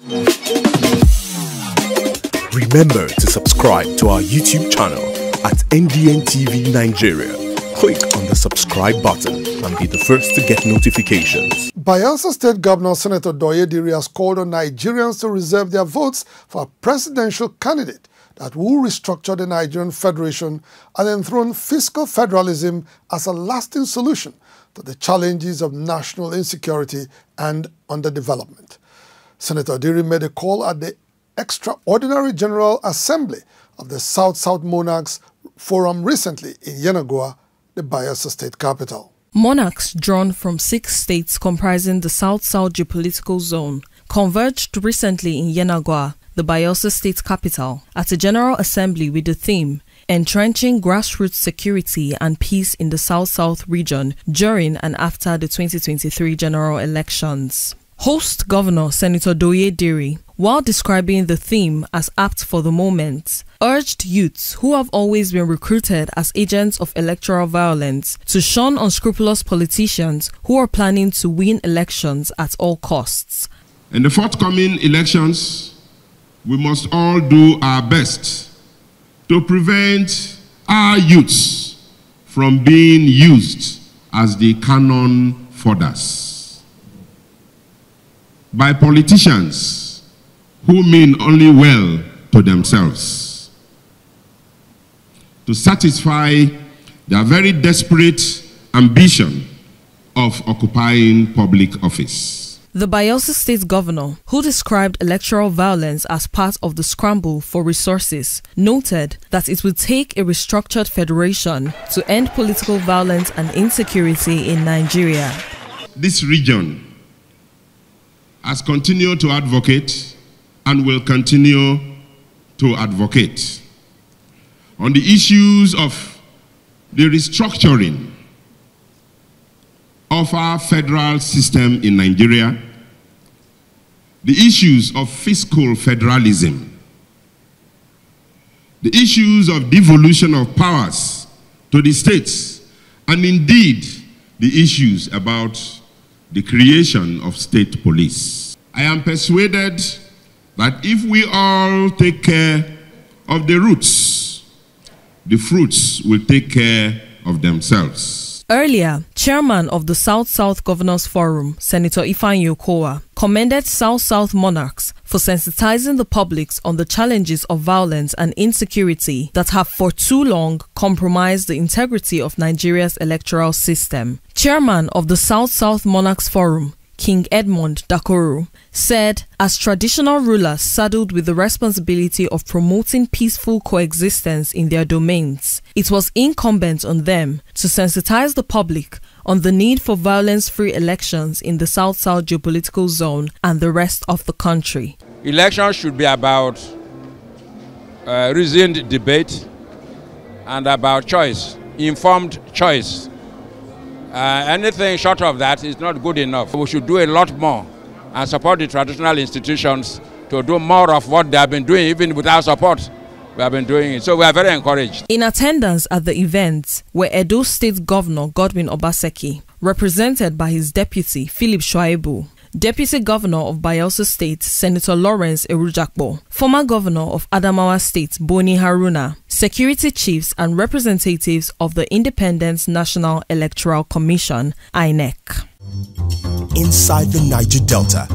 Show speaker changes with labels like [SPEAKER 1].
[SPEAKER 1] Remember to subscribe to our YouTube channel at NDN TV Nigeria. Click on the subscribe button and be the first to get notifications.
[SPEAKER 2] Bayelsa State Governor Senator Douye Diri has called on Nigerians to reserve their votes for a presidential candidate that will restructure the Nigerian Federation and enthrone fiscal federalism as a lasting solution to the challenges of national insecurity and underdevelopment. Senator Diri made a call at the Extraordinary General Assembly of the South-South Monarchs Forum recently in Yenagoa, the Bayelsa state capital.
[SPEAKER 3] Monarchs drawn from 6 states comprising the South-South geopolitical zone converged recently in Yenagoa, the Bayelsa state capital, at a General Assembly with the theme Entrenching Grassroots Security and Peace in the South-South region during and after the 2023 general elections. Host Governor Senator Douye Diri, while describing the theme as apt for the moment, urged youths who have always been recruited as agents of electoral violence to shun unscrupulous politicians who are planning to win elections at all costs.
[SPEAKER 4] In the forthcoming elections, we must all do our best to prevent our youths from being used as the cannon fodders by politicians who mean only well to themselves, to satisfy their very desperate ambition of occupying public office.
[SPEAKER 3] The Bayelsa state governor, who described electoral violence as part of the scramble for resources, noted that it would take a restructured federation to end political violence and insecurity in Nigeria.
[SPEAKER 4] This region has continued to advocate and will continue to advocate on the issues of the restructuring of our federal system in Nigeria, the issues of fiscal federalism, the issues of devolution of powers to the states, and indeed the issues about the creation of state police. I am persuaded that if we all take care of the roots, the fruits will take care of themselves.
[SPEAKER 3] Earlier, Chairman of the South-South Governors Forum, Senator AKUGHA, commended South-South monarchs for sensitizing the public on the challenges of violence and insecurity that have for too long compromised the integrity of Nigeria's electoral system. Chairman of the South-South Monarchs Forum, King Edmund Dakoro, said as traditional rulers saddled with the responsibility of promoting peaceful coexistence in their domains, it was incumbent on them to sensitize the public on the need for violence-free elections in the South-South geopolitical zone and the rest of the country.
[SPEAKER 5] Elections should be about reasoned debate and about choice, informed choice. Anything short of that is not good enough. We should do a lot more and support the traditional institutions to do more of what they have been doing. Even without support, we have been doing it. So we are very encouraged.
[SPEAKER 3] In attendance at the event were Edo State Governor Godwin Obaseki, represented by his deputy Philip Shuaibu, Deputy Governor of Bayelsa State, Senator Lawrence Erujakbo, former Governor of Adamawa State, Boni Haruna, security chiefs and representatives of the Independent National Electoral Commission, INEC.
[SPEAKER 1] Inside the Niger Delta,